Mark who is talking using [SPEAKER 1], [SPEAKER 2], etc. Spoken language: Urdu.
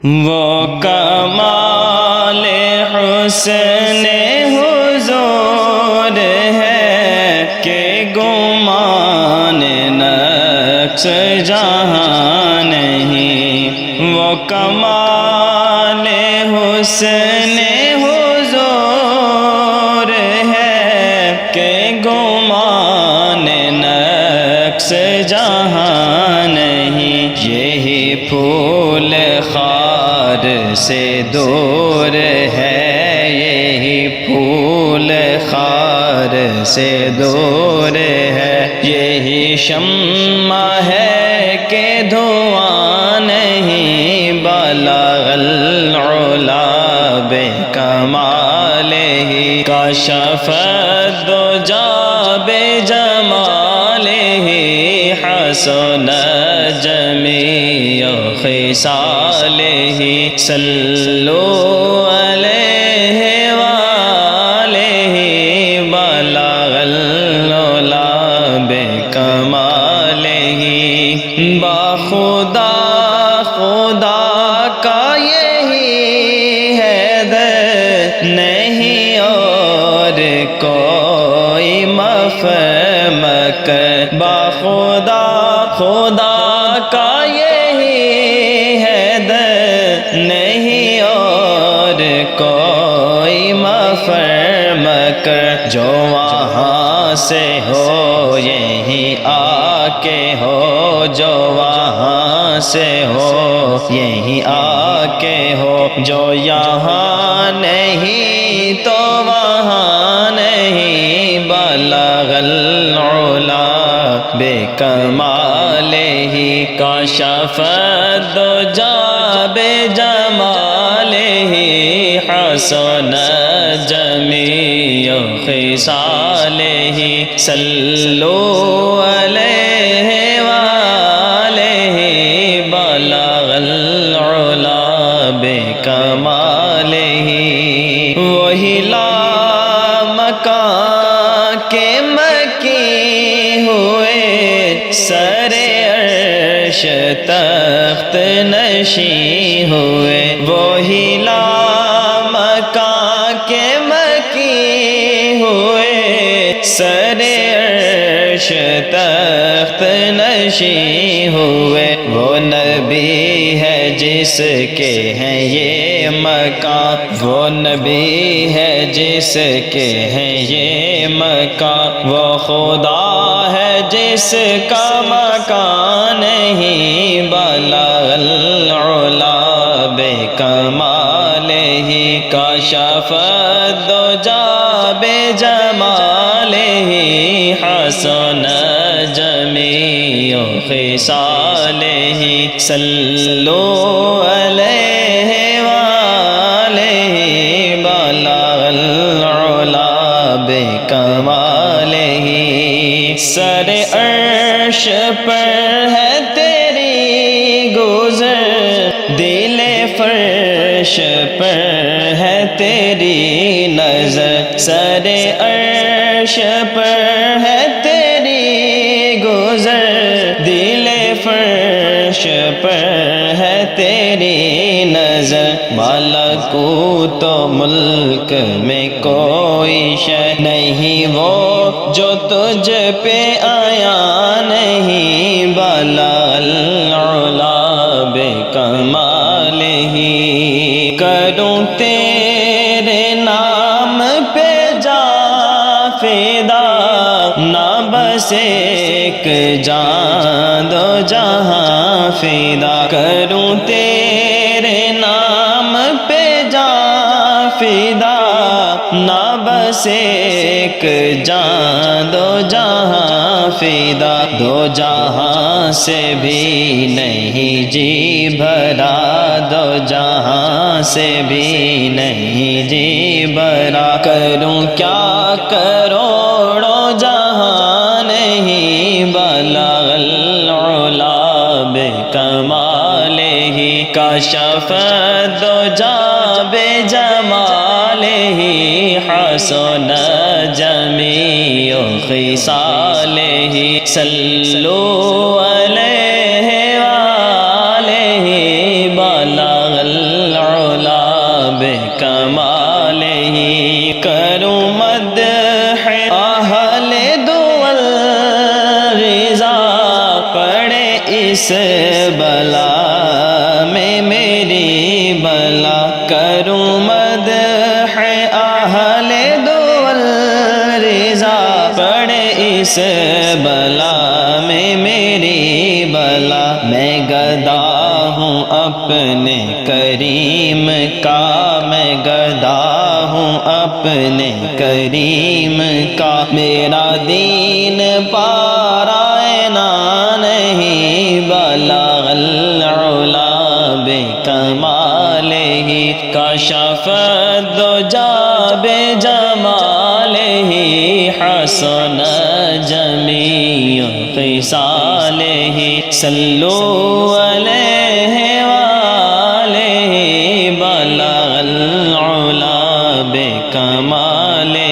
[SPEAKER 1] وہ کمال حسن حضور ہے کہ گمان نقص جہاں نہیں، وہ کمال حسن حضور ہے کہ گمان نقص جہاں نہیں، یہی پھول خار سے دور ہے، یہی پھول خار سے دور ہے، یہی شمع ہے کہ دھواں نہیں، بلغ العلا بکمالہ کشف الدجی بجمالہ حسن جمیع خصالہ صلوا علیہ وآلہ بلغ العلا بکمالہ، بخدا خدا کا یہی حیدر نہیں اور کوئی مفہوم کر، بخدا خدا کا یہی حیدر نہیں اور کوئی مفہوم کر، جو وہاں سے ہو یہیں آ کے ہو، جو وہاں سے ہو یہیں آ کے ہو، جو یہاں نہیں تو وہاں نہیں، بلغ العلا بکمالہ کشف الدجی بجمالہ حسن جمیع خصالہ صلوا علیہ وآلہ بلغ العلا بکمالہ، وہی لامکان کے مکی ہوئے، سر عرش تخت نشین ہوئے، وہی لامکان کے مکی ہوئے، سر عرش تخت نشین ہوئے، وہ نبی ہے جس کے ہیں یہ مکان، وہ نبی ہے جس کے ہیں یہ مکان، وہ خدا ہے جس کا مکان نہیں، بلغ العلا بکمالہ کشف الدجی بجمالہ حسن جمیع خصالہ صلوا علیہ وآلہ بلغ العلا بکمالہ، سر عرش پر ہے تیری گزر، دل فرش پر ہے تیری نظر، سر عرش پر ہے تیری گزر، دل فرش پر ہے تیری نظر، ملکوت و ملک میں کوئی شے نہیں وہ جو تجھ پہ آیا نہیں، بلغ العلا بکمالہ، کروں تیرے نام پہ جا فدا، نہ بس ایک جان دو جہاں فدا، کروں تیرے نام پہ جا فدا، نہ بس ایک جان دو جہاں فدا، دو جہاں سے بھی نہیں جی بھرا، دو جہاں سے بھی نہیں جی بھرا، کروں کیا کروڑوں جہاں نہیں، بلغ العلا بکمالہ کشف الدجی بجمالہ حسن جمیع خصالہ صلوا علیہ وآلہ بلغ العلا بکمالہ کروں مدح اہل دول رضا پڑے اس بلا میں میری بلا کروں مدح اہل دول رضا پڑے اس بلا میں میری بلا میں گدا ہوں اپنے کریم کا میں گدا ہوں اپنے کریم کا میرا دین پارائنا نہیں بلغ العلا بکمالہ کشف الدجا بجمالہ حسن جمیع خصالہ صلو علیہ وآلہ بلغ العلا بکمالہ